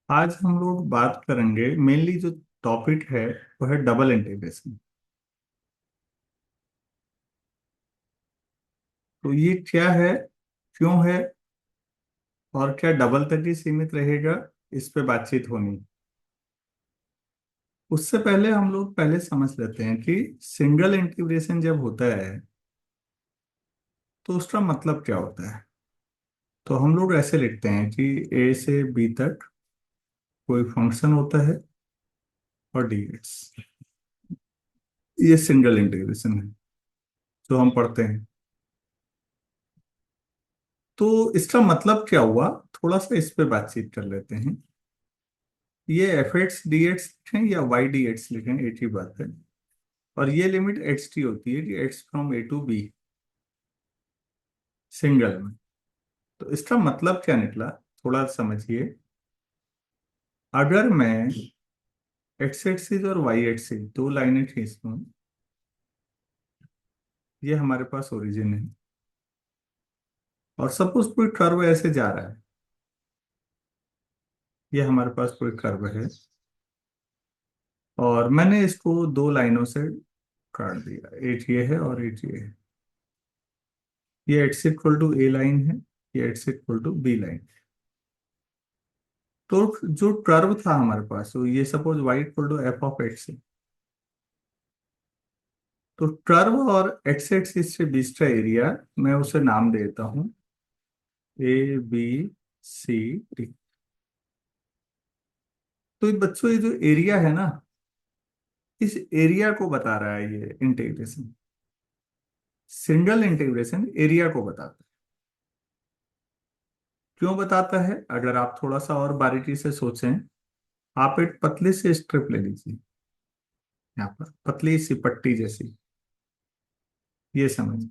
आज हम लोग बात करेंगे मेनली जो टॉपिक है वो है डबल इंटीग्रेशन। तो ये क्या है, क्यों है और क्या डबल तक ही सीमित रहेगा, इस पे बातचीत होनी। उससे पहले हम लोग पहले समझ लेते हैं कि सिंगल इंटीग्रेशन जब होता है तो उसका मतलब क्या होता है। तो हम लोग ऐसे लिखते हैं कि ए से बी तक कोई फंक्शन होता है और डीएक्स, ये सिंगल इंटीग्रेशन है जो हम पढ़ते हैं। तो इसका मतलब क्या हुआ, थोड़ा सा इस पे बातचीत कर लेते हैं। ये एफ एक्स डी एक्स लिखें या वाई डी एक्स लिखें, एक ही बात है। और ये लिमिट एक्स टी होती है कि x from a to b, single में। तो इसका मतलब क्या निकला, थोड़ा समझिए। अगर मैं एक्स एक्सिस और वाई एक्सिस दो लाइनें खींच लूं, ये हमारे पास ओरिजिन है, और सपोज कोई कर्व ऐसे जा रहा है, ये हमारे पास कोई कर्व है, और मैंने इसको दो लाइनों से काट दिया, एक ये है और एक ये है। ये x equal to a line है, ये x equal to b line. तो जो कर्व था हमारे पास, तो ये suppose y equal to f of x है। तो कर्व और एक्स एक्सिस से बीच का एरिया, मैं उसे नाम देता हूं ए बी सी डी। तो ये बच्चों, ये जो एरिया है ना, इस एरिया को बता रहा है ये इंटीग्रेशन। सिंगल इंटीग्रेशन एरिया को बताता है। क्यों बताता है, अगर आप थोड़ा सा और बारीकी से सोचें। आप एक पतली सी स्ट्रिप ले लीजिए, यहाँ पर पतली सी पट्टी जैसी, ये समझ।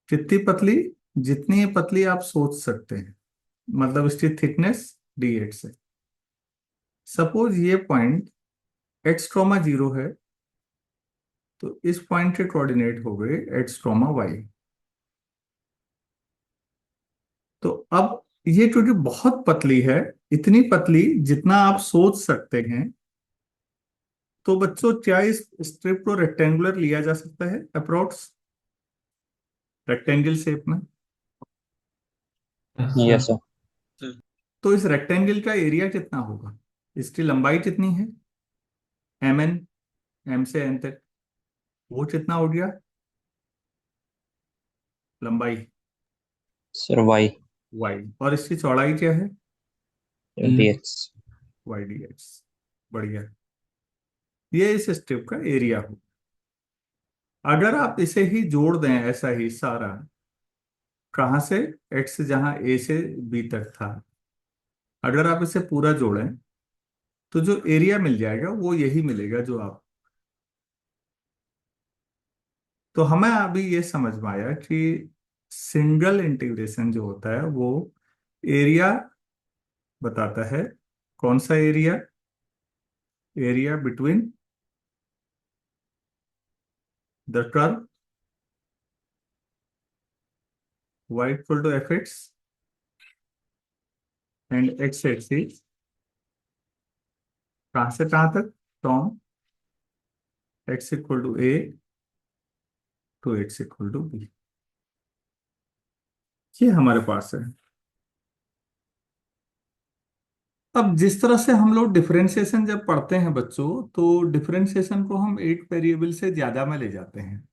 कितनी पतली, जितनी पतली आप सोच सकते हैं, मतलब इसकी थिकनेस डी एक्स है। सपोज ये पॉइंट एक्स ट्रोमा जीरो है, तो इस पॉइंट के कोऑर्डिनेट हो गए एक्स ट्रोमा वाई। तो अब ये क्योंकि बहुत पतली है, इतनी पतली जितना आप सोच सकते हैं, तो बच्चों क्या इस स्ट्रिप को रेक्टेंगुलर लिया जा सकता है अप्रोक्स, रेक्टेंगल शेप में। Yes sir. तो इस रेक्टेंगल का एरिया कितना होगा, इसकी लंबाई कितनी है, एम एन, एम से एन तक, वो कितना हो गया लंबाई, सर वाई वाई। और इसकी चौड़ाई क्या है, d x. Y d x. बढ़िया, ये इस स्ट्रिप का एरिया हो। अगर आप इसे ही जोड़ दें ऐसा ही सारा, कहाँ से, एक्स जहां ए से बी तक था, अगर आप इसे पूरा जोड़ें तो जो एरिया मिल जाएगा वो यही मिलेगा जो आप। तो हमें अभी ये समझ में आया कि सिंगल इंटीग्रेशन जो होता है वो एरिया बताता है। कौन सा area, area between the curve y equal to f x and x axis, कहाँ से कहाँ तक, from x equal to a to x equal to b, ये हमारे पास है। अब जिस तरह से हम लोग डिफरेंशिएशन जब पढ़ते हैं बच्चों, तो डिफरेंशिएशन को हम एक वेरिएबल से ज्यादा में ले जाते हैं,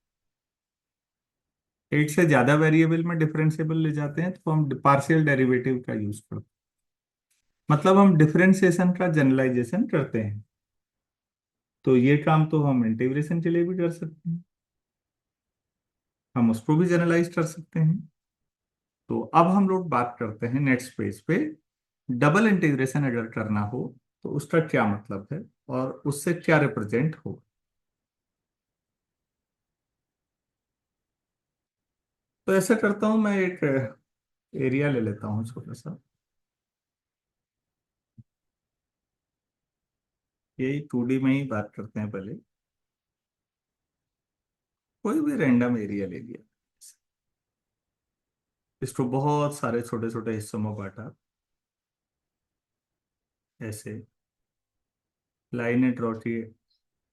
एक से ज्यादा वेरिएबल में डिफरेंशिएबल ले जाते हैं, तो हम पार्शियल डेरिवेटिव का यूज करते हैं। मतलब हम डिफरेंशिएशन का जनरलाइजेशन करते हैं। तो ये काम तो हम इंटीग्रेशन के लिए भी कर सकते हैं, हम उसको भी जनरलाइज कर सकते हैं। तो अब हम लोग बात करते हैं नेक्स्ट पेज पे, डबल इंटीग्रेशन अगर करना हो तो उसका क्या मतलब है और उससे क्या रिप्रेजेंट हो। तो ऐसा करता हूं, मैं एक एरिया ले लेता हूँ छोटा सा। यही टू डी में ही बात करते हैं पहले। कोई भी रैंडम एरिया ले लिया, इसको बहुत सारे छोटे छोटे हिस्सों में बांटा। ऐसे लाइनें ड्रॉ किए,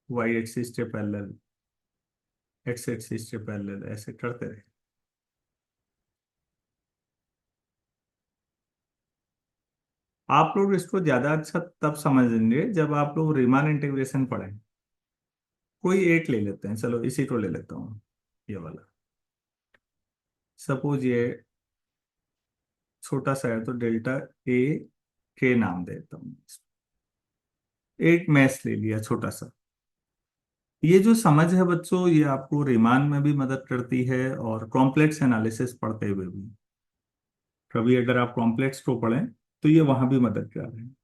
वाई एक्सिस के पैरेलल, एक्स एक्सिस के पैरेलल, ऐसे करते रहे। आप लोग इसको ज्यादा अच्छा तब समझेंगे जब आप लोग रीमान इंटीग्रेशन पढ़ें। कोई एक ले लेते हैं, चलो इसी को ले लेता हूँ, ये वाला। सपोज ये छोटा सा है, तो डेल्टा ए के नाम देता हूँ। एक मैथ ले लिया छोटा सा। ये जो समझ है बच्चों, ये आपको रीमान में भी मदद करती है और कॉम्प्लेक्स एनालिसिस पढ़ते हुए भी। कभी अगर आप कॉम्प्लेक्स को पढ़ें तो ये वहां भी मदद कर रहे हैं।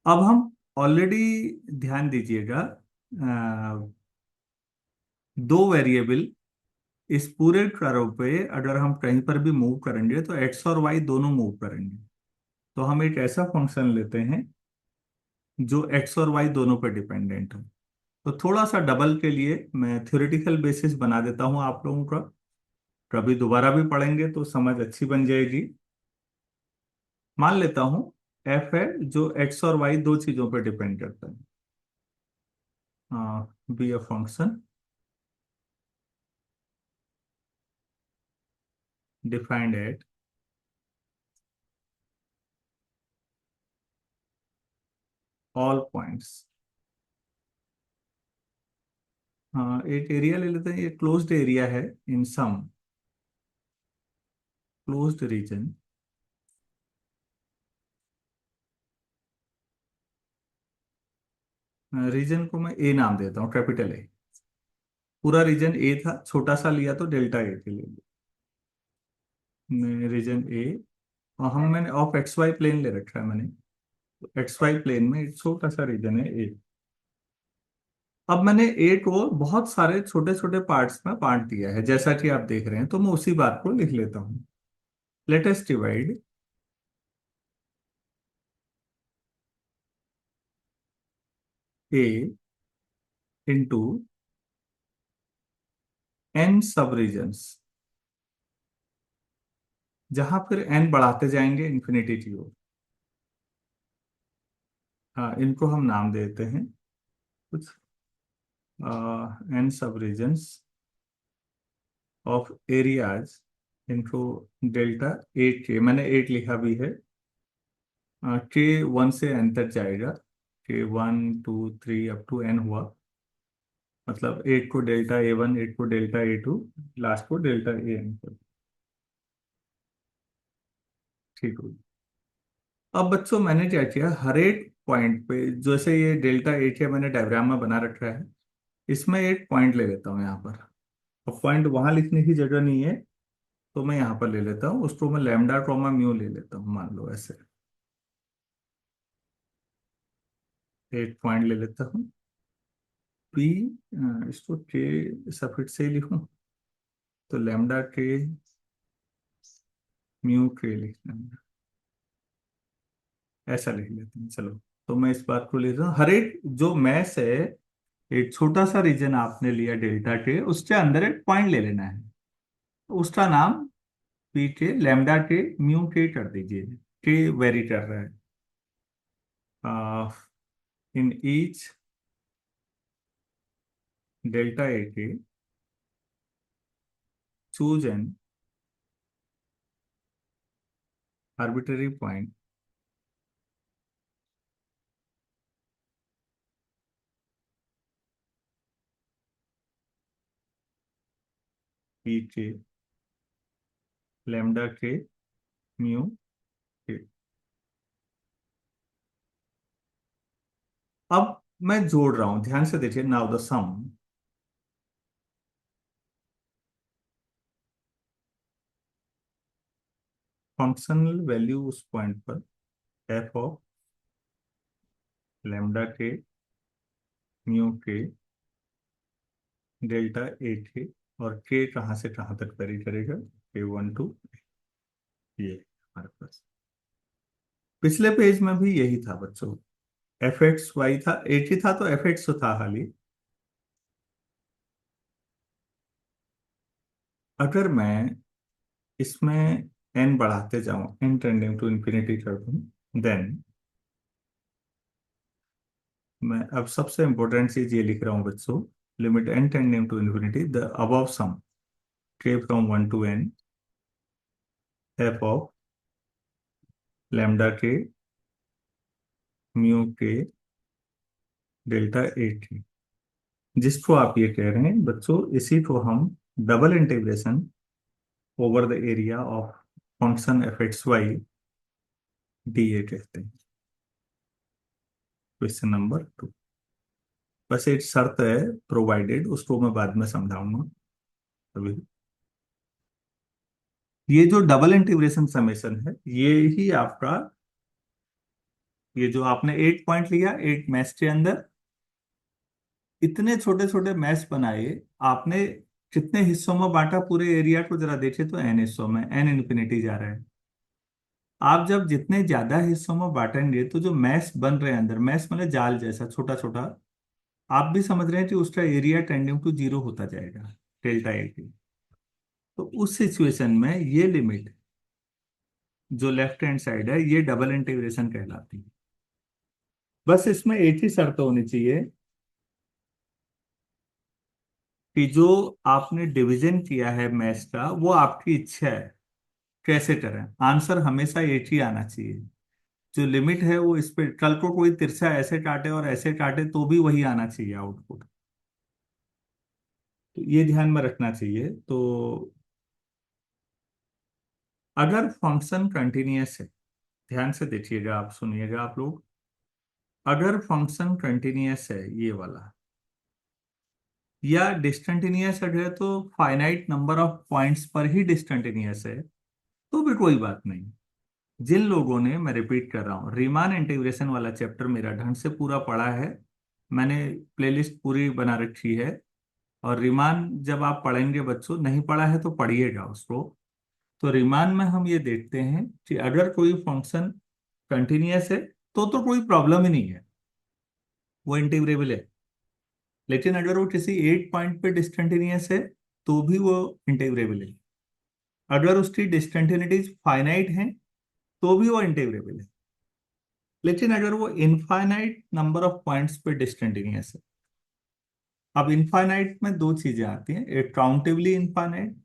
अब हम ऑलरेडी, ध्यान दीजिएगा, दो वेरिएबल इस पूरे कर्व पे अगर हम कहीं पर भी मूव करेंगे तो एक्स और वाई दोनों मूव करेंगे। तो हम एक ऐसा फंक्शन लेते हैं जो एक्स और वाई दोनों पर डिपेंडेंट हो। तो थोड़ा सा डबल के लिए मैं थ्योरेटिकल बेसिस बना देता हूं आप लोगों का, कभी दोबारा भी पढ़ेंगे तो समझ अच्छी बन जाएगी। मान लेता हूं एफ है जो एक्स और वाई दो चीजों पर डिपेंड करता है, be a function defined at all points. एक एरिया ले लेते हैं, ये क्लोज्ड एरिया है इन सम क्लोज्ड रीजन। रीजन को मैं ए नाम देता हूँ, कैपिटल ए। पूरा रीजन ए था, छोटा सा लिया तो डेल्टा ए के लिए मैं रीजन ए। और हम मैंने ऑफ एक्स वाई प्लेन ले रखा है मैंने, एक्स वाई प्लेन में एक छोटा सा रीजन है ए। अब मैंने ए को बहुत सारे छोटे छोटे पार्ट्स में बांट दिया है, जैसा कि आप देख रहे हैं, तो मैं उसी बात को लिख लेता हूँ। लेट अस डिवाइड ए इंटू एन सब रीजन्स, जहां फिर एन बढ़ाते जाएंगे इन्फिनिटी की ओर। हाँ, इनको हम नाम देते हैं कुछ, एन सब रीजन्स ऑफ एरियाज इनको डेल्टा एट के, मैंने एट लिखा भी है। के वन से एन तक जाएगा, k one two three up to n हुआ, मतलब एट को डेल्टा ए वन, एट को डेल्टा ए टू, लास्ट को डेल्टा ए एन पर। ठीक हो। अब बच्चों मैंने क्या किया, हर एक पॉइंट पे, जैसे ये डेल्टा ए के मैंने डायग्राम में बना रखा है, इसमें एक पॉइंट ले लेता हूँ यहाँ पर। अब पॉइंट वहां लिखने की जगह नहीं है, तो मैं यहाँ पर ले लेता हूँ, उसको मैं लैम्डा ट्रोमा म्यू ले लेता हूँ, मान लो ऐसे। एक पॉइंट ले लेता हूँ पी, इसको के सफिक्स से ही लिखूं, तो लैम्डा के म्यू के लिखना है, ऐसा लिख लेते हैं चलो। तो मैं इस बात को लिख रहा हूँ, हर एक जो मैस है, एक छोटा सा रीजन आपने लिया डेल्टा के, उसके अंदर एक पॉइंट ले लेना है, तो उसका नाम P k lambda k mu के कर दीजिए। के वेरी कर रहा है in each delta a k, choose an arbitrary point p k lambda k mu k. अब मैं जोड़ रहा हूं, ध्यान से देखिए, now the sum functional value उस पॉइंट पर f of lambda k mu k delta a k, और के कहाँ से कहाँ तक वेरी करेगा, के वन टू, ये हमारे पास पिछले पेज में भी यही था बच्चों। एफ एक्स वाई था, एक ही था, तो एफ एक्स था खाली। अगर मैं इसमें एन बढ़ाते जाऊं, एन टेंडिंग टू इंफिनिटी कर दूं, देन मैं अब सबसे इंपॉर्टेंट चीज ये लिख रहा हूँ बच्चों, limit n tending to infinity the above sum k फ्रॉम 1 to n f of lambda k mu k delta a k, जिसको आप ये कह रहे हैं बच्चों, इसी को हम double integration over the area of function f x y d a कहते हैं। Question number 2। बस एक शर्त है प्रोवाइडेड, उसको मैं बाद में समझाऊंगा। अभी ये जो डबल इंटीग्रेशन समेशन है, ये ही आपका, ये जो आपने 8 पॉइंट लिया 8 मैश के अंदर, इतने छोटे छोटे मैश बनाए आपने, कितने हिस्सों में बांटा पूरे एरिया को जरा देखिए तो n हिस्सों में, n इन्फिनिटी जा रहा है। आप जब जितने ज्यादा हिस्सों में बांटेंगे तो जो मैश बन रहे हैं अंदर, मैश मतलब जाल जैसा छोटा छोटा, आप भी समझ रहे हैं कि उसका एरिया टेंडिंग टू जीरो होता जाएगा, डेल्टा ए की। तो उस सिचुएशन में ये लिमिट जो लेफ्ट हैंड साइड है, ये डबल इंटीग्रेशन कहलाती है। बस इसमें एक ही शर्त होनी चाहिए कि जो आपने डिवीजन किया है मैथ का, वो आपकी इच्छा है कैसे करें, आंसर हमेशा एक ही आना चाहिए। जो लिमिट है वो इस पे, कल को कोई तिरछा ऐसे काटे और ऐसे काटे तो भी वही आना चाहिए आउटपुट। तो ये ध्यान में रखना चाहिए। तो अगर फंक्शन कंटिन्यूअस है, ध्यान से देखिएगा, आप सुनिएगा आप लोग, अगर फंक्शन कंटिन्यूअस है ये वाला, या डिसकंटिन्यूअस है तो फाइनाइट नंबर ऑफ पॉइंट्स पर ही डिसकंटिन्यूअस है, तो भी कोई बात नहीं। जिन लोगों ने, मैं रिपीट कर रहा हूँ, रीमान इंटीग्रेशन वाला चैप्टर मेरा ढंग से पूरा पढ़ा है, मैंने प्लेलिस्ट पूरी बना रखी है, और रीमान जब आप पढ़ेंगे बच्चों, नहीं पढ़ा है तो पढ़िएगा उसको। तो रीमान में हम ये देखते हैं कि अगर कोई फंक्शन कंटिन्यूअस है तो कोई प्रॉब्लम ही नहीं है, वो इंटीग्रेबल है। लेकिन अगर वो किसी 8 पॉइंट पे डिसकंटिन्यूअस है तो भी वो इंटीग्रेबल है। अगर उसकी डिसकंटिन्यूटीज फाइनाइट हैं तो भी वो इंटीग्रेबल है। लेकिन अगर वो इनफाइनाइट नंबर ऑफ पॉइंट्स पे डिसकंटिन्यूअस है, अब इनफाइनाइट में दो चीजें आती हैं, एक काउंटेबली इनफाइनाइट,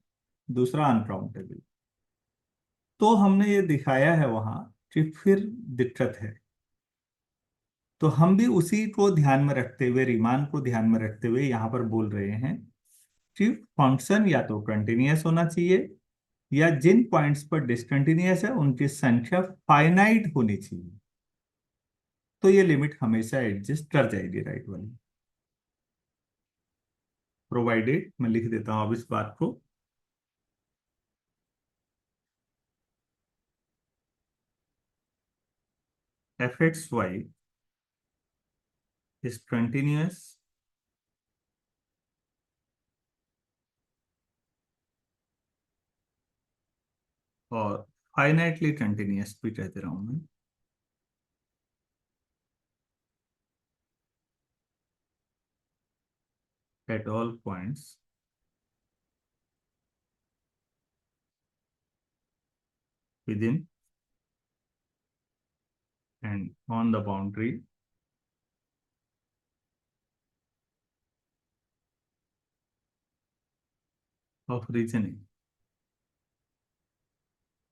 दूसरा अनकाउंटेबल। तो हमने ये दिखाया है वहां कि फिर दिक्कत है। तो हम भी उसी को ध्यान में रखते हुए, रीमान को ध्यान में रखते हुए यहाँ पर बोल रहे हैं कि फंक्शन या तो कंटिन्यूअस होना चाहिए, या जिन पॉइंट्स पर डिसकंटिन्यूअस है उनकी संख्या फाइनाइट होनी चाहिए। तो ये लिमिट हमेशा एडजस्ट कर जाएगी राइट वाली, प्रोवाइडेड, मैं लिख देता हूं अब इस बात को, f x y is continuous और फाइनाइटली कंटिन्यूअस भी कहते रहा हूं मैं, at all points within and on the boundary of reasoning.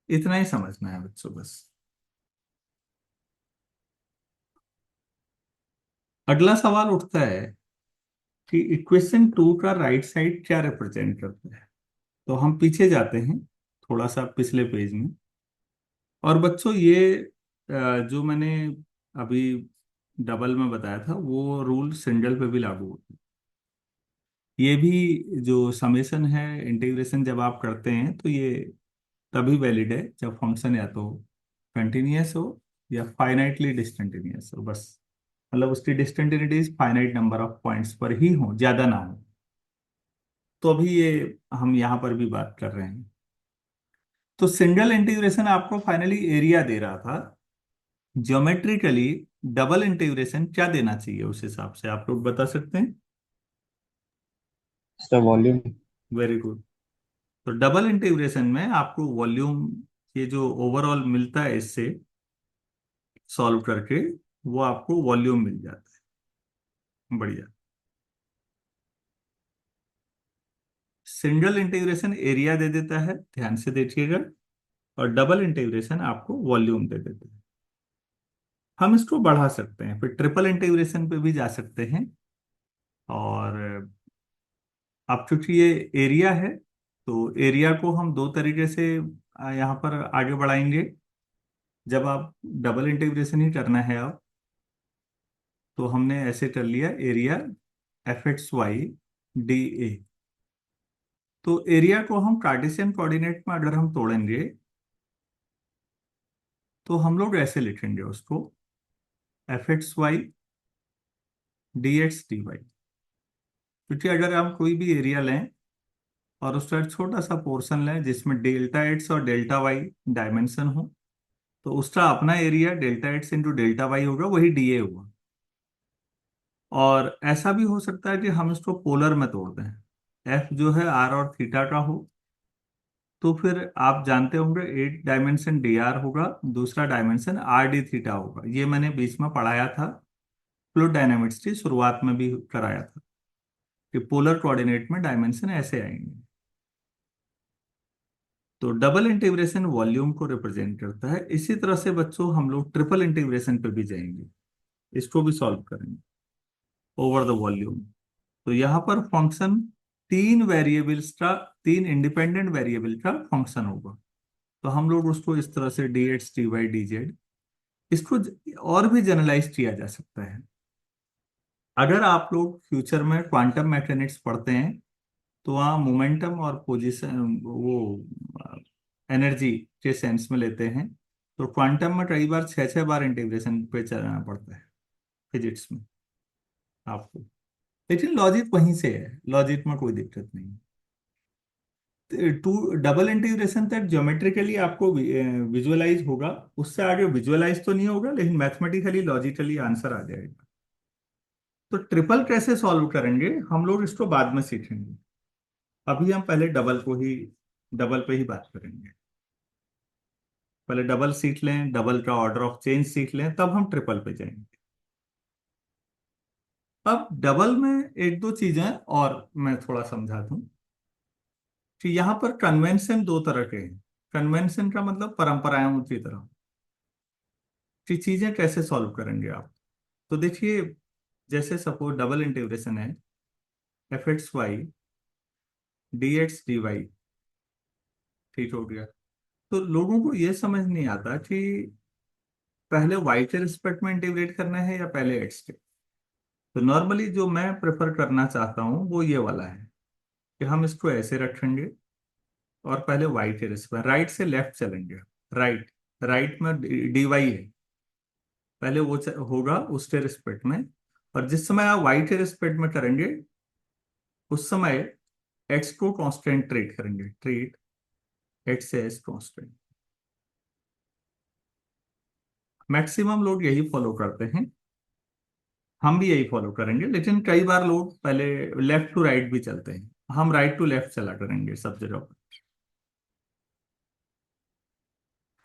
इतना ही समझना है बच्चों बस। अगला सवाल उठता है कि इक्वेशन 2 का राइट साइड क्या रिप्रेजेंट करता है। तो हम पीछे जाते हैं थोड़ा सा पिछले पेज में, और बच्चों ये जो मैंने अभी डबल में बताया था वो रूल सिंगल पे भी लागू होता है। ये भी जो समेशन है, इंटीग्रेशन जब आप करते हैं तो ये तभी वैलिड है जब फंक्शन या तो कंटिन्यूअस हो या फाइनाइटली डिसकंटिन्यूअस हो, बस मतलब उसकी discontinuities finite number of points पर ही हो, ज्यादा ना हो। तो अभी ये हम यहाँ पर भी बात कर रहे हैं। तो सिंगल इंटीग्रेशन आपको फाइनली एरिया दे रहा था, ज्योमेट्रिकली डबल इंटीग्रेशन क्या देना चाहिए उस हिसाब से आप लोग बता सकते हैं। इसका वॉल्यूम। Very good. तो डबल इंटीग्रेशन में आपको वॉल्यूम, ये जो ओवरऑल मिलता है इससे सॉल्व करके, वो आपको वॉल्यूम मिल जाता है। बढ़िया। सिंगल इंटीग्रेशन एरिया दे देता है, ध्यान से देखिएगा, और डबल इंटीग्रेशन आपको वॉल्यूम दे देता है। हम इसको बढ़ा सकते हैं, फिर ट्रिपल इंटीग्रेशन पे भी जा सकते हैं। और अब चूंकि ये एरिया है, तो एरिया को हम दो तरीके से यहाँ पर आगे बढ़ाएंगे। जब आप डबल इंटीग्रेशन ही करना है अब, तो हमने ऐसे कर लिया area f x y d a. तो एरिया को हम कार्टेशियन कोऑर्डिनेट में अगर हम तोड़ेंगे, तो हम लोग ऐसे लिखेंगे उसको, f x y d x d y. क्योंकि अगर हम कोई भी एरिया लें और उसका एक छोटा सा पोर्शन लें जिसमें डेल्टा एक्स और डेल्टा वाई डायमेंशन हो, तो उसका अपना area delta x into delta y होगा, वही डीए होगा। और ऐसा भी हो सकता है कि हम इसको पोलर में तोड़ दें, एफ जो है आर और थीटा का हो, तो फिर आप जानते होंगे एक डायमेंशन डी आर होगा, दूसरा डायमेंशन आर डी थीटा होगा। ये मैंने बीच में पढ़ाया था, फ्लूइड डायनामिक्स की शुरुआत में भी कराया था, कि पोलर कोऑर्डिनेट में डायमेंशन ऐसे आएंगे। तो डबल इंटीग्रेशन वॉल्यूम को रिप्रेजेंट करता है। इसी तरह से बच्चों हम लोग ट्रिपल इंटीग्रेशन पे भी जाएंगे, इसको भी सॉल्व करेंगे ओवर द वॉल्यूम। तो यहाँ पर फंक्शन तीन वेरिएबल्स का, तीन इंडिपेंडेंट वेरिएबल का फंक्शन होगा। तो हम लोग उसको इस तरह से d x d y d z, इसको और भी जनरलाइज किया जा सकता है। अगर आप लोग फ्यूचर में क्वांटम मैकेनिक्स पढ़ते हैं, तो वहाँ मोमेंटम और पोजीशन, वो एनर्जी के सेंस में लेते हैं। तो क्वांटम में कई बार छः छः बार इंटीग्रेशन पे चलना पड़ता है फिजिक्स में आपको, लेकिन लॉजिक वहीं से है, लॉजिक में कोई दिक्कत नहीं। टू डबल इंटीग्रेशन तक ज्योमेट्रिकली आपको विजुअलाइज होगा, उससे आगे विजुअलाइज तो नहीं होगा, लेकिन मैथमेटिकली लॉजिकली आंसर आ जाएगा। तो ट्रिपल कैसे सॉल्व करेंगे हम लोग इसको बाद में सीखेंगे। अभी हम पहले डबल पे ही बात करेंगे। पहले डबल सीख लें, डबल का ऑर्डर ऑफ चेंज सीख लें, तब हम ट्रिपल पे जाएंगे। अब डबल में एक दो चीजें और मैं थोड़ा समझा दूं, कि यहाँ पर कन्वेंशन दो तरह के हैं। कन्वेंशन का मतलब परंपराओं की तरह कि चीजें कैसे सॉल्व करेंगे आप। तो देखिए, जैसे सपोज डबल इंटीग्रेशन है, f x y d x d y, ठीक हो गया। तो लोगों को ये समझ नहीं आता कि पहले वाई के रिस्पेक्ट में इंटीग्रेट करना है या पहले एक्स के। तो नॉर्मली जो मैं प्रेफर करना चाहता हूँ वो ये वाला है, कि हम इसको ऐसे रखेंगे और पहले वाई के रिस्पेक्ट, राइट से लेफ्ट चलेंगे। राइट, राइट में डी वाई है, पहले वो होगा उसके रिस्पेक्ट में। और जिस समय आप वाई के रिस्पेक्ट में करेंगे, उस समय एक्स को कांस्टेंट ट्रीट करेंगे, treat x as constant. Maximum लोग यही फॉलो करते हैं, हम भी यही फॉलो करेंगे, लेकिन कई बार लोग पहले लेफ्ट टू राइट भी चलते हैं, हम राइट टू लेफ्ट चला करेंगे सब जगह पर।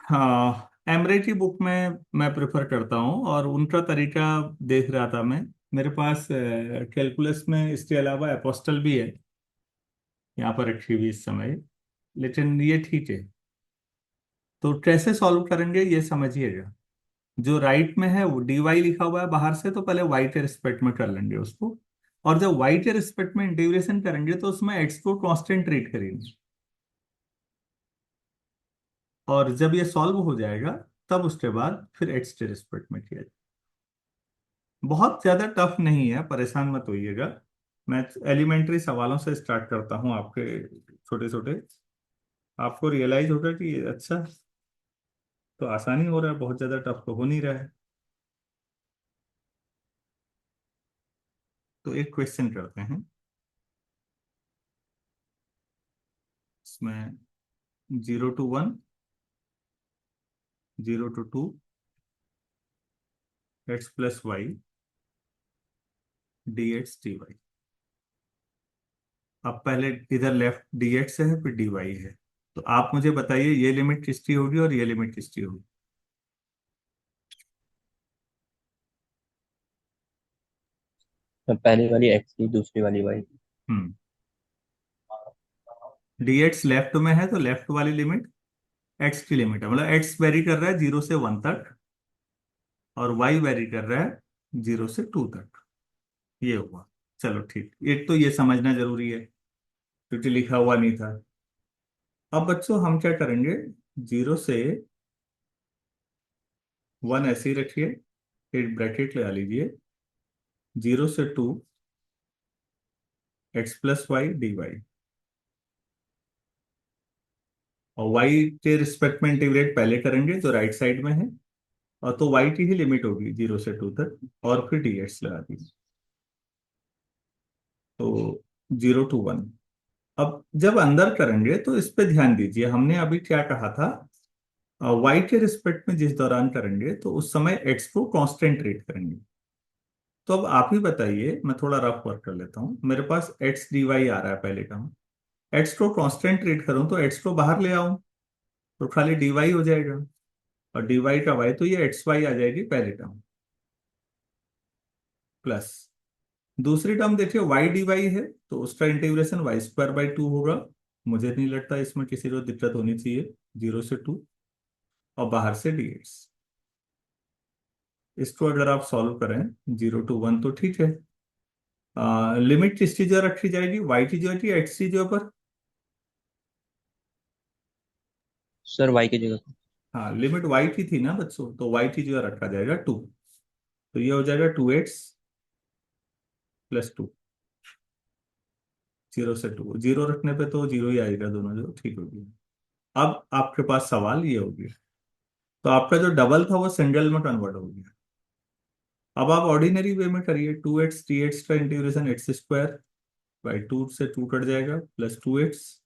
हाँ, एमरे की बुक में मैं प्रेफर करता हूँ, और उनका तरीका देख रहा था मैं। मेरे पास कैलकुलस में इसके अलावा एपोस्टल भी है यहाँ पर रखी हुई इस समय, लेकिन ये ठीक है। तो कैसे सॉल्व करेंगे ये समझिएगा। जो राइट में है वो डी वाई लिखा हुआ है बाहर से, तो पहले वाई के रिस्पेक्ट में कर लेंगे उसको। और जब वाई के रिस्पेक्ट में इंटीग्रेशन करेंगे, तो उसमें एक्स को कांस्टेंट ट्रीट करेंगे। और जब ये सॉल्व हो जाएगा, तब उसके बाद फिर एक्स के रिस्पेक्ट में किया जाए। बहुत ज्यादा टफ नहीं है, परेशान मत होइएगा। मैं एलिमेंट्री सवालों से स्टार्ट करता हूँ आपके, छोटे छोटे। आपको रियलाइज होगा कि अच्छा, तो आसानी हो रहा है, बहुत ज्यादा टफ तो हो नहीं रहा है। तो एक क्वेश्चन करते हैं, इसमें 0 to 1, 0 to 2, x plus y d x d y. अब पहले इधर लेफ्ट डी एक्स है, फिर डी वाई है। तो आप मुझे बताइए ये लिमिट किसकी होगी और ये लिमिट किसकी होगी। पहली वाली एक्स की, दूसरी वाली वाई। हम्म। डी एक्स लेफ्ट में है तो लेफ्ट वाली लिमिट एक्स की लिमिट है, मतलब एक्स वेरी कर रहा है 0 से 1 तक और वाई वेरी कर रहा है 0 से 2 तक। ये हुआ। चलो ठीक, एक तो ये समझना जरूरी है क्योंकि लिखा हुआ नहीं था। अब बच्चों हम क्या करेंगे, 0 से 1 ऐसे ही रखिए, फिर ब्रैकेट लगा लीजिए, 0 से 2 x+y dy, और y के रिस्पेक्ट में इंटीग्रेट पहले करेंगे जो राइट साइड में है, और तो y की ही लिमिट होगी 0 से 2 तक, और फिर dx लगा दीजिए, तो 0 to 1। अब जब अंदर करेंगे तो इस पे ध्यान दीजिए, हमने अभी क्या कहा था, y के रिस्पेक्ट में जिस दौरान करेंगे तो उस समय x को कांस्टेंट ट्रीट करेंगे। तो अब आप ही बताइए, मैं थोड़ा रफ वर्क कर लेता हूँ, मेरे पास x dy आ रहा है पहले का, x को कांस्टेंट ट्रीट करूं तो x को बाहर ले आऊं तो खाली dy हो जाएगा, और dy का y तो ये xy आ जाएगी पहले टर्म, प्लस दूसरी टर्म देखिए y dy है तो उसका इंटीग्रेशन y² by 2 होगा। मुझे नहीं लगता इसमें किसी को दिक्कत होनी चाहिए, 0 से 2, और बाहर से dx। इसको अगर आप सॉल्व करें 0 to 1 तो ठीक है। लिमिट किसकी जगह रखी जाएगी, y की जगह की x की जगह पर? सर वाई की जगह। हाँ, लिमिट y की थी ना बच्चों, तो y की जगह रखा जाएगा 2, तो ये हो जाएगा 2x+2। 0 से 2, जीरो रखने पे तो जीरो ही आएगा, दोनों जो ठीक होगी। अब आपके पास सवाल ये हो गया, तो आपका जो डबल था वो सिंगल में कन्वर्ट हो गया। अब आप ऑर्डिनरी वे में करिए, 2x dx का इंटीग्रेशन x² by 2 से 2 कट जाएगा, +2x,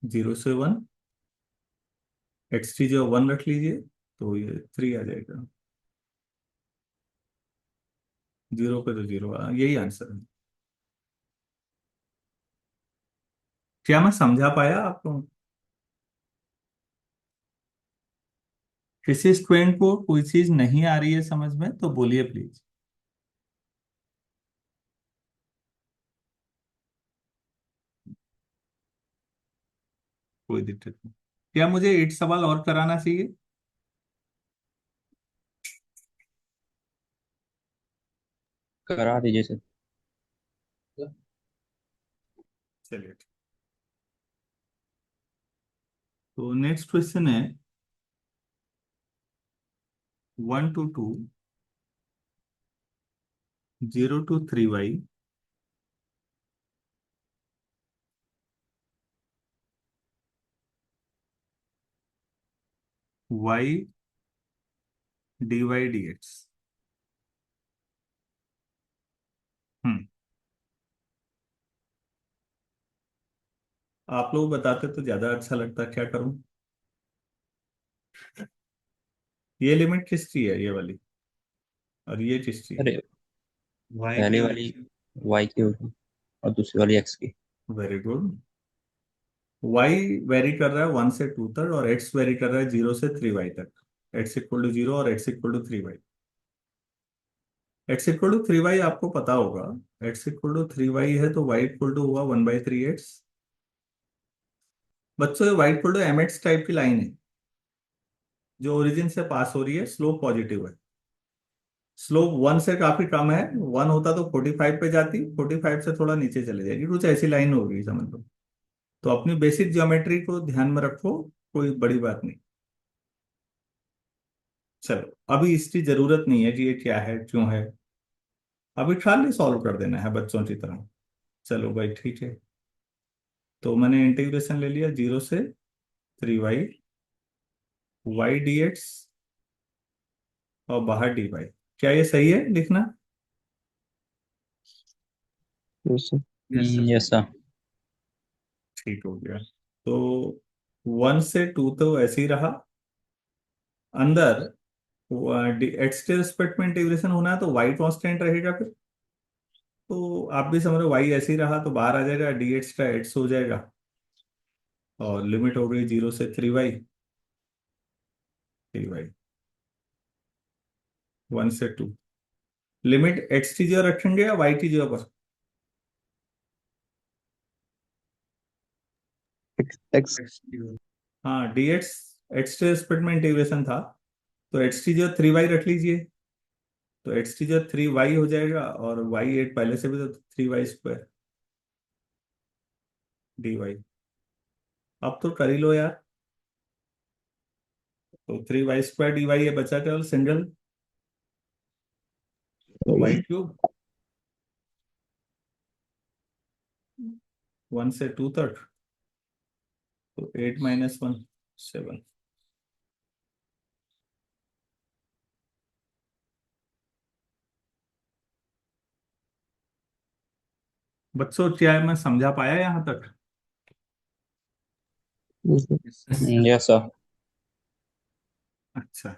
0 से 1, x की जो 1 रख लीजिए तो ये 3 आ जाएगा, 0 पे तो 0, यही आंसर है। क्या मैं समझा पाया आपको? किसी स्टूडेंट को कोई चीज नहीं आ रही है समझ में तो बोलिए प्लीज। कोई दिक्कत नहीं। क्या मुझे 8 सवाल और कराना चाहिए? करा दीजिए सर। चलिए ठीक। तो नेक्स्ट क्वेश्चन है 1 to 2, 0 to 3y, y dy dx। हम्म। आप लोग बताते तो ज्यादा अच्छा लगता, क्या करूं? ये लिमिट किसकी है, ये वाली, और ये किसकी है? अरे y की पहली और वाली x की। वाई की होगी और दूसरी वाली एक्स की। Very good. y वेरी कर रहा है 1 से 2 तक, और x वेरी कर रहा है 0 से 3y तक। x=0 और x=3y। x=3y आपको पता होगा, x=3y है तो y हुआ 1/3x। बच्चों ये y=mx टाइप की लाइन है जो ओरिजिन से पास हो रही है, स्लोप पॉजिटिव है। स्लोप 1 से काफी कम है, 1 होता तो 45 पे जाती, 45 से थोड़ा नीचे चले जाएगी, कुछ ऐसी लाइन होगी समझ लो। तो अपनी बेसिक ज्योमेट्री को ध्यान में रखो, कोई बड़ी बात नहीं। चलो, अभी इसकी जरूरत नहीं है कि ये क्या है क्यों है, अभी खाली सॉल्व कर देना है बच्चों की तरह। चलो भाई ठीक है, तो मैंने इंटीग्रेशन ले लिया 0 से 3y, y dx, और बाहर dy। क्या ये सही है लिखना? Yes sir. Yes sir. ठीक हो गया। तो 1 से 2 तो ऐसे ही रहा, अंदर एक्स के रिस्पेक्ट में इंटीग्रेशन होना है तो वाई कांस्टेंट रहेगा फिर, तो आप भी समझ रहे वाई ऐसे ही रहा तो बाहर आ जाएगा, डी एक्स का एक्स हो जाएगा, और लिमिट हो गई 0 से 3y, 1 से 2, लिमिट एक्स टी जीरो रखेंगे या वाई टी जीरो पर? एक्स। X t zero. हाँ, डी एक्स एक्स के रिस्पेक्ट में इंटीग्रेशन था, तो x t zero three y रख लीजिए। तो x t zero three y हो जाएगा, और वाई एट पहले से भी तो three y square d y. अब तो कर ही लो यार। तो three y square d y, ये बचा केवल सिंगल, तो वाई क्यूब, वन से टू तक, तो एट माइनस वन, सेवन। बच्चों, क्या मैं समझा पाया यहाँ तक? Yes sir. अच्छा,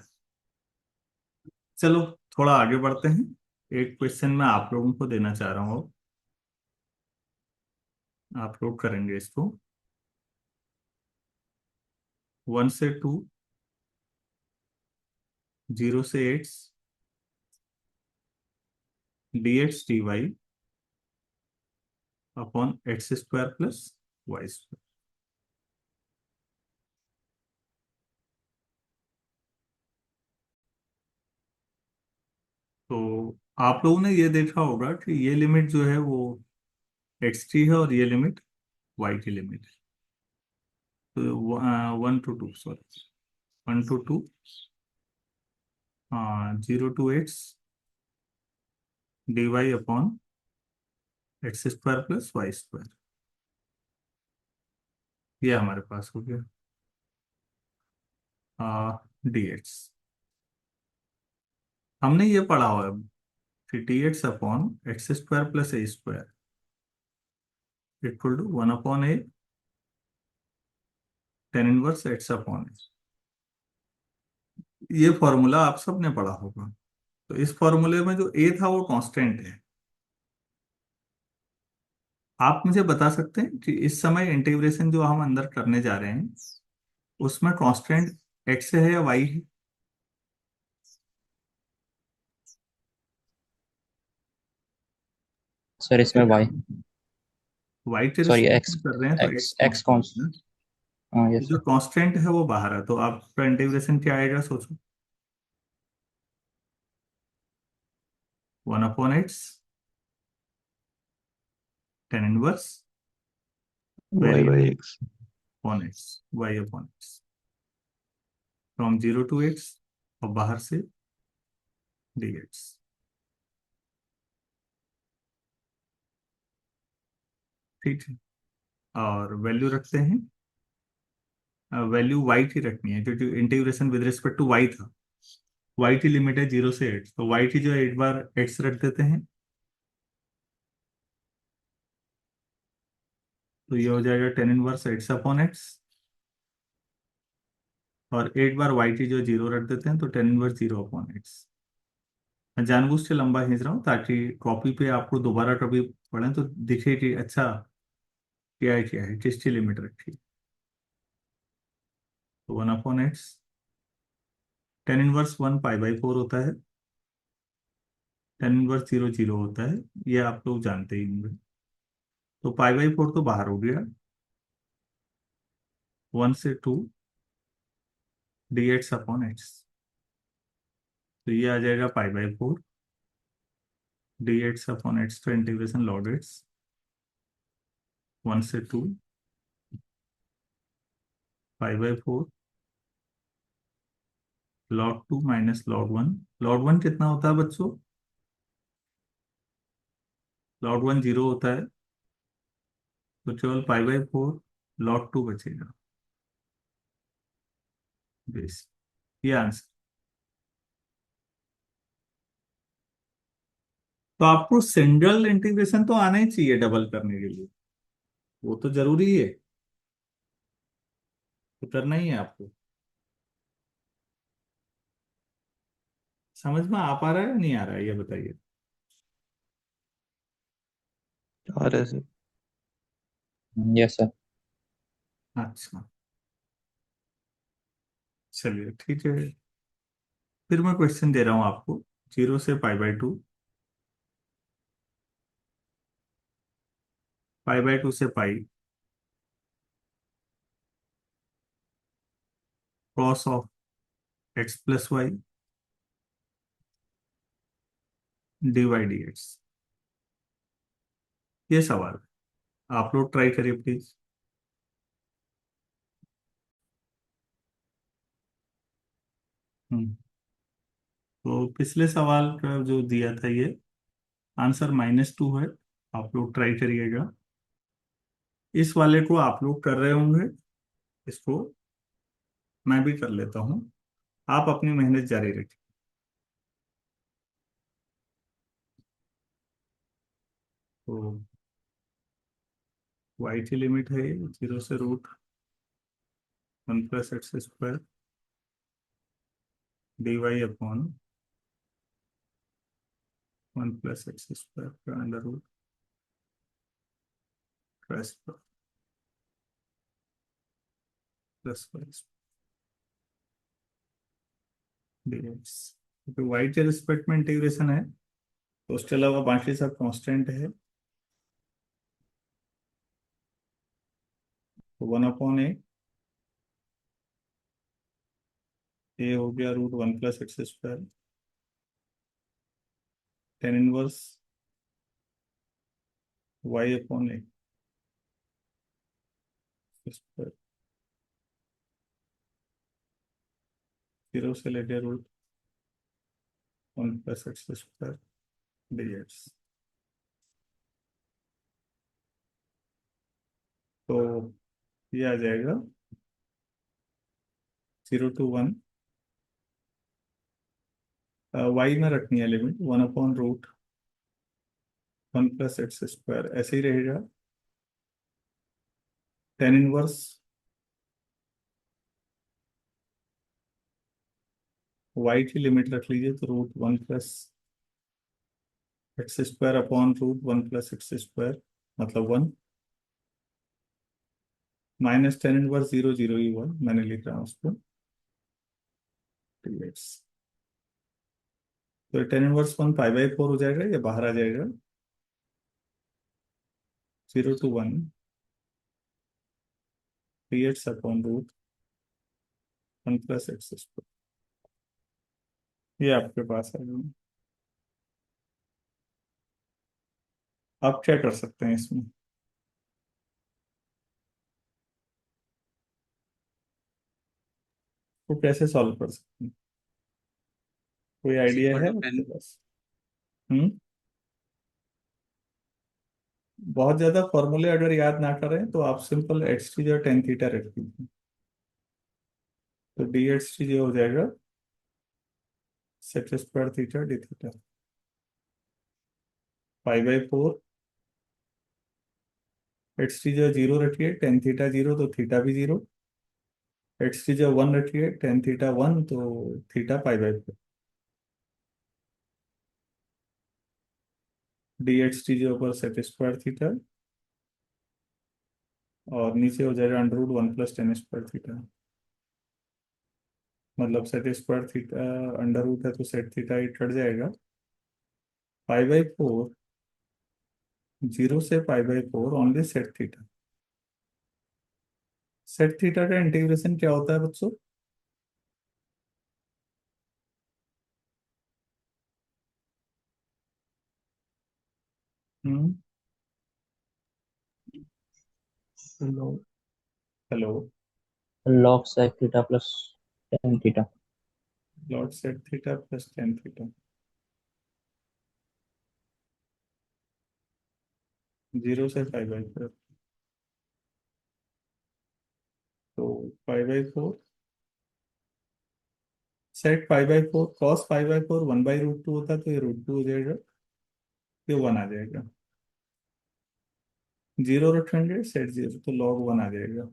चलो थोड़ा आगे बढ़ते हैं। एक क्वेश्चन मैं आप लोगों को देना चाह रहा हूँ, आप लोग करेंगे इसको। वन से टू, जीरो से एट्स, d x d y upon x square plus y square. तो आप लोगों ने ये देखा होगा कि ये लिमिट जो है वो एक्स टी है, और ये लिमिट वाई की लिमिट है। तो one two two, sorry, one two two, zero to x d y upon x square plus y square, ये हमारे पास हो गया डी एक्स। हमने ये पढ़ा हुआ है कि d x upon x square plus a square equal to one upon a tan inverse x upon a. ये फॉर्मूला आप सब ने पढ़ा होगा। तो इस फॉर्मूले में जो ए था वो कांस्टेंट है। आप मुझे बता सकते हैं कि इस समय इंटीग्रेशन जो हम अंदर करने जा रहे हैं उसमें कांस्टेंट एक्स है या वाई है? सर इसमें वाई। वाई के सॉरी रिस्पेक्ट एक्स। में कर रहे हैं तो एक्स एक्स एक्स कौन सा? कांस्टेंट है। हाँ तो यस जो सर। कांस्टेंट है वो बाहर है, तो आपका इंटीग्रेशन क्या आएगा सोचो। One upon x tan inverse y variable by x. Upon x, y upon x, from zero to x, और बाहर से डी एक्स। ठीक है, और वैल्यू रखते हैं। वैल्यू वाई की रखनी है क्योंकि integration with respect to y था। वाई की लिमिट है जीरो से एट, तो वाई की जो है एक बार एक्स रख देते हैं, तो ये हो जाएगा ten inverse x upon x. और एक बार वाई की जो जीरो रख देते हैं, तो tan inverse zero upon x. मैं जानबूझ के लंबा खींच रहा हूँ ताकि कॉपी पे आपको दोबारा कभी पढ़ें तो दिखे कि अच्छा क्या है, किसकी लिमिट रखी है। तो one upon x, tan inverse one pi by four होता है, टेन इनवर्स जीरो जीरो होता है, ये आप लोग जानते ही होंगे। तो पाई बाई फोर तो बाहर हो गया, वन से two d x upon x, तो ये आ जाएगा pi by four d x upon x, तो इंटीग्रेशन लॉग एक्स, वन से two pi by four log two minus log one. Log one कितना होता है बच्चों? लॉग वन जीरो होता है, तो केवल पाई बाई फोर लॉग टू बचेगा। बेस, ये आंसर। तो आपको सिंगल इंटीग्रेशन तो आना ही चाहिए डबल करने के लिए, वो तो जरूरी है, तो करना ही है आपको। समझ में आ पा रहा है या नहीं आ रहा है, ये बताइए। आ रहा है सर। Yes sir. अच्छा, चलिए ठीक है। फिर मैं क्वेश्चन दे रहा हूँ आपको, जीरो से पाई बाई टू, π/2 से pi cos of x plus y dy/dx। ये सवाल है। आप लोग ट्राई करिए प्लीज। हम्म तो पिछले सवाल का जो दिया था ये आंसर -2 है। आप लोग ट्राई करिएगा। इस वाले को आप लोग कर रहे होंगे, इसको मैं भी कर लेता हूँ। आप अपनी मेहनत जारी रखिए। तो y की लिमिट है 0 से √1 + x² dy/1 + x² का under root plus y dx। तो y के रिस्पेक्ट में इंटीग्रेशन है, तो उसके अलावा बाकी सब कांस्टेंट है। तो 1/a हो गया √1 + x²। tan inverse y/a square 0 से लेकर √1 + x² dx। तो ये आ जाएगा 0 to 1। y में रखनी है लिमिट 1/√1 + x² ऐसे ही रहेगा। tan इनवर्स y की लिमिट रख लीजिए, तो √1 + x² मतलब 1 माइनस tan इनवर्स 0 0 ही 1 मैंने लिख रहा हूँ उसको dx। तो tan इनवर्स 1 π/4 हो जाएगा, ये बाहर आ जाएगा। 0 to 1 dx/√1 + x²। ये आपके पास है। आप क्या कर सकते हैं इसमें? तो कैसे सॉल्व कर सकते हैं? कोई आइडिया है आपके पास? हम्म बहुत ज्यादा फॉर्मूले अगर याद ना करें तो आप सिंपल एक्स टी और टेन थीटा रख दीजिए। तो डी/xt हो जाएगा sec² θ d θ। π/4 x t 0 रखिए, टेन थीटा 0 तो थीटा भी 0। x t 1 रखिए, टेन थीटा 1 तो थीटा π/4। डी/xt ऊपर sec² θ और नीचे हो जाएगा √1 + tan²θ। मतलब sec² θ अंडर रूट है तो सेट थीटा ही कट जाएगा। π/4 0 से π/4 only sec theta. Sec theta का इंटीग्रेशन क्या होता है बच्चों? Hmm hello. Hello. log sec theta plus tan theta। Log sec theta plus tan theta 0 से π/4। तो π/4 सेट π/4 cos π/4 1/√2 होता है, तो ये √2 हो जाएगा, ये 1 आ जाएगा। 0 रखेंगे सेट 0 तो log 1 आ जाएगा।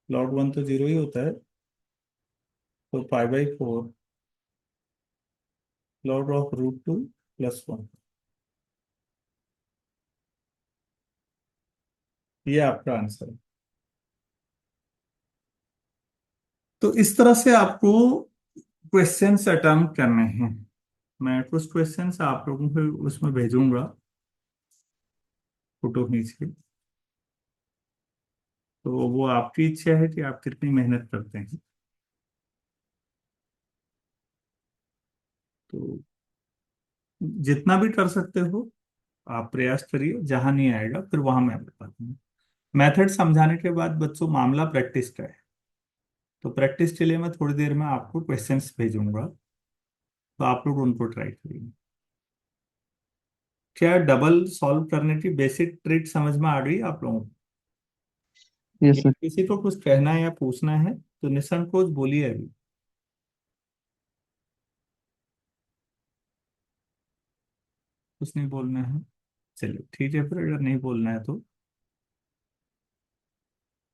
log 1 तो 0 ही होता है, तो π/4 log√2 + 1। ये आपका आंसर है। तो इस तरह से आपको क्वेश्चंस अटेम्प्ट करने हैं। मैं कुछ क्वेश्चंस आप लोगों को उसमें भेजूंगा। फोटो खींच के। तो वो आपकी इच्छा है कि आप कितनी मेहनत करते हैं। तो जितना भी कर सकते हो आप प्रयास करिए, जहां नहीं आएगा फिर वहां मैं बताता हूँ। मेथड समझाने के बाद बच्चों मामला प्रैक्टिस का है। तो प्रैक्टिस के लिए मैं थोड़ी देर में आपको क्वेश्चंस भेजूंगा, तो आप लोग उनको ट्राई करिए। क्या डबल सॉल्व करने की बेसिक ट्रिक समझ में आ गई आप लोगों को? यस या सर। किसी को कुछ कहना है या पूछना है तो निसंकोच बोलिए अभी। कुछ नहीं बोलना है, चलिए ठीक है, फिर अगर नहीं बोलना है तो